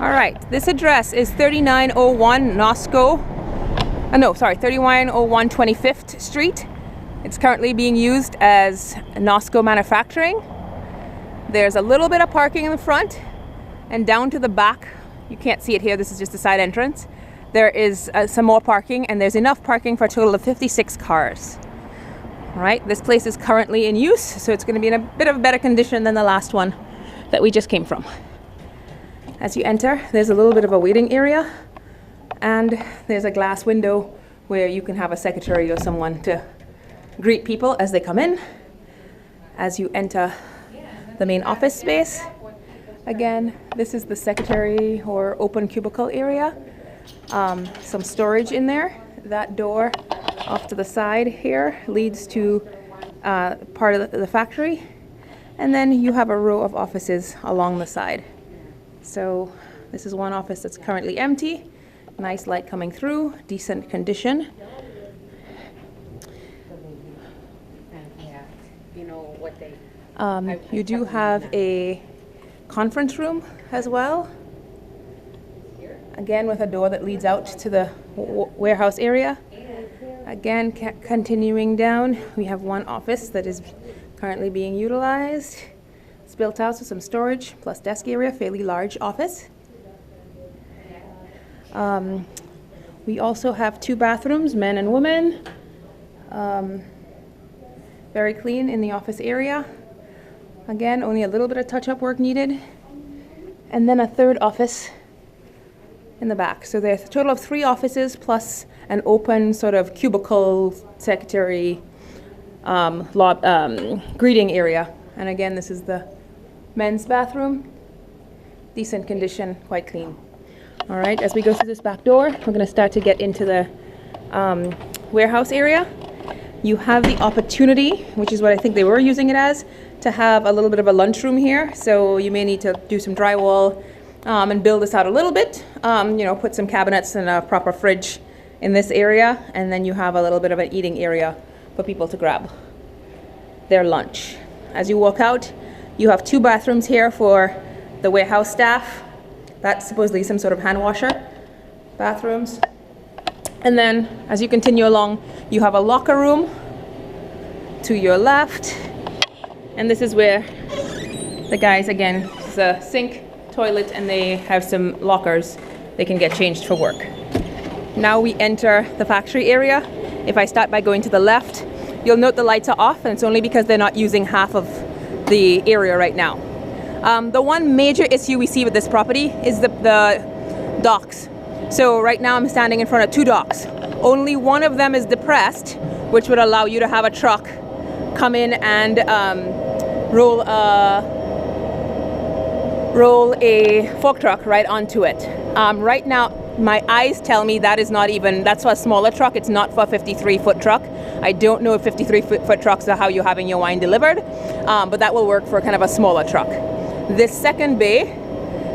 All right, this address is 3901 3901 25th Street. It's currently being used as Nosco Manufacturing. There's a little bit of parking in the front, and down to the back, you can't see it here, this is just the side entrance. There is some more parking, and there's enough parking for a total of 56 cars. All right, this place is currently in use, so it's going to be in a bit of a better condition than the last one that we just came from. As you enter, there's a little bit of a waiting area, and there's a glass window where you can have a secretary or someone to greet people as they come in. As you enter the main office space, again, this is the secretary or open cubicle area. Some storage in there. That door off to the side here leads to part of the factory, and then you have a row of offices along the side. So this is one office that's currently empty. Nice light coming through, decent condition. You do have a conference room as well. Again, with a door that leads out to the warehouse area. Again, continuing down, we have one office that is currently being utilized. It's built out with some storage plus desk area, fairly large office. We also have 2 bathrooms, men and women. Very clean in the office area. Again, only a little bit of touch-up work needed. And then a 3rd office in the back. So there's a total of 3 offices plus an open sort of cubicle secretary greeting area. And again, this is the men's bathroom. Decent condition, quite clean. All right, as we go through this back door, we're going to start to get into the warehouse area. You have the opportunity, which is what I think they were using it as, to have a little bit of a lunchroom here. So you may need to do some drywall and build this out a little bit. Put some cabinets and a proper fridge in this area, and then you have a little bit of an eating area for people to grab their lunch. As you walk out, you have 2 bathrooms here for the warehouse staff. That's supposedly some sort of hand washer bathrooms. And then as you continue along, you have a locker room to your left. And this is where the guys, again, it's a sink, toilet, and they have some lockers they can get changed for work. Now we enter the factory area. If I start by going to the left, you'll note the lights are off, and it's only because they're not using half of the area right now. The one major issue we see with this property is the docks. So right now I'm standing in front of 2 docks. Only one of them is depressed, which would allow you to have a truck come in and roll a fork truck right onto it. Right now, my eyes tell me that is not even, that's for a smaller truck. It's not for a 53-foot truck. I don't know if 53-foot trucks are how you're having your wine delivered, but that will work for kind of a smaller truck. This second bay,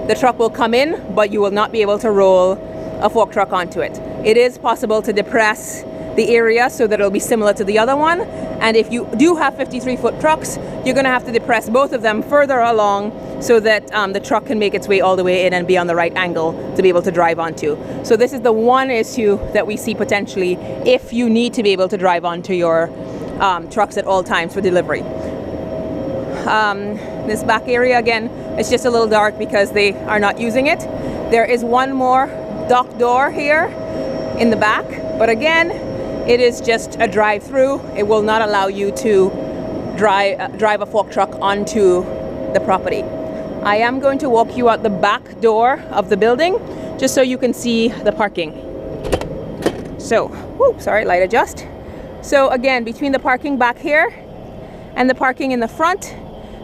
the truck will come in, but you will not be able to roll a fork truck onto it. It is possible to depress the area so that it'll be similar to the other one. And if you do have 53-foot trucks, you're going to have to depress both of them further along so that the truck can make its way all the way in and be on the right angle to be able to drive onto. So this is the one issue that we see potentially if you need to be able to drive onto your trucks at all times for delivery. This back area, again, it's just a little dark because they are not using it. There is one more dock door here in the back, but again, it is just a drive-through. It will not allow you to drive a fork truck onto the property. I am going to walk you out the back door of the building just so you can see the parking. So, light adjust. So again, between the parking back here and the parking in the front,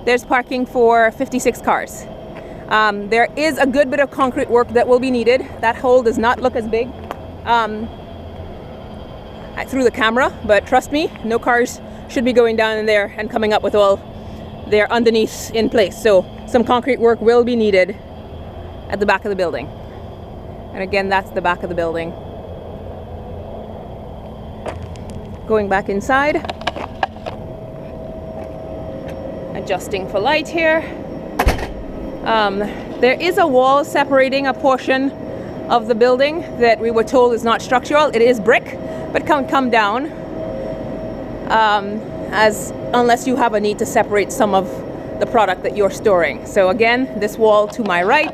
there's parking for 56 cars. There is a good bit of concrete work that will be needed. That hole does not look as big through the camera, but trust me, no cars should be going down in there and coming up with all their underneath in place. So some concrete work will be needed at the back of the building. And again, that's the back of the building. Going back inside, adjusting for light here. There is a wall separating a portion of the building that we were told is not structural. It is brick, but can come down unless you have a need to separate some of the product that you're storing. So again, this wall to my right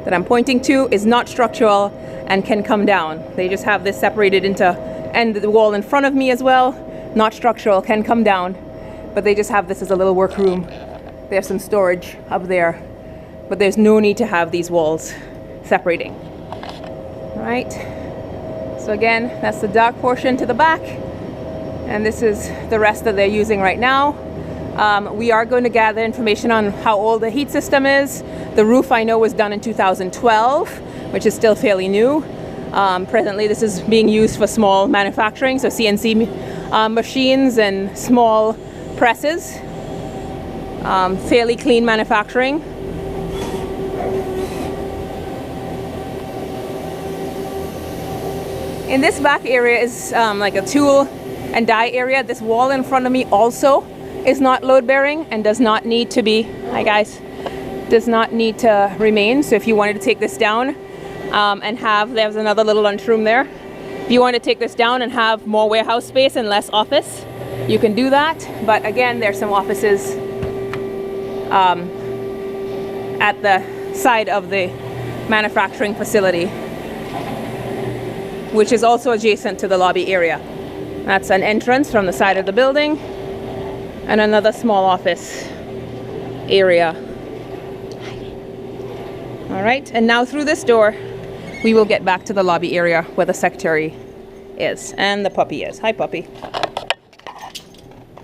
that I'm pointing to is not structural and can come down. They just have this separated into, and the wall in front of me as well, not structural, can come down, but they just have this as a little workroom. There's some storage up there, but there's no need to have these walls separating. All right, so again, that's the dark portion to the back, and this is the rest that they're using right now. We are going to gather information on how old the heat system is. The roof I know was done in 2012, which is still fairly new. Presently this is being used for small manufacturing, so CNC machines and small presses. Fairly clean manufacturing. In this back area is like a tool and die area. This wall in front of me also is not load bearing and does not need to be, hi guys, does not need to remain. So if you wanted to take this down and have, there's another little lunchroom there. If you want to take this down and have more warehouse space and less office, you can do that. But again, there's some offices at the side of the manufacturing facility, which is also adjacent to the lobby area. That's an entrance from the side of the building and another small office area. All right, and now through this door, we will get back to the lobby area where the secretary is and the puppy is. Hi, puppy.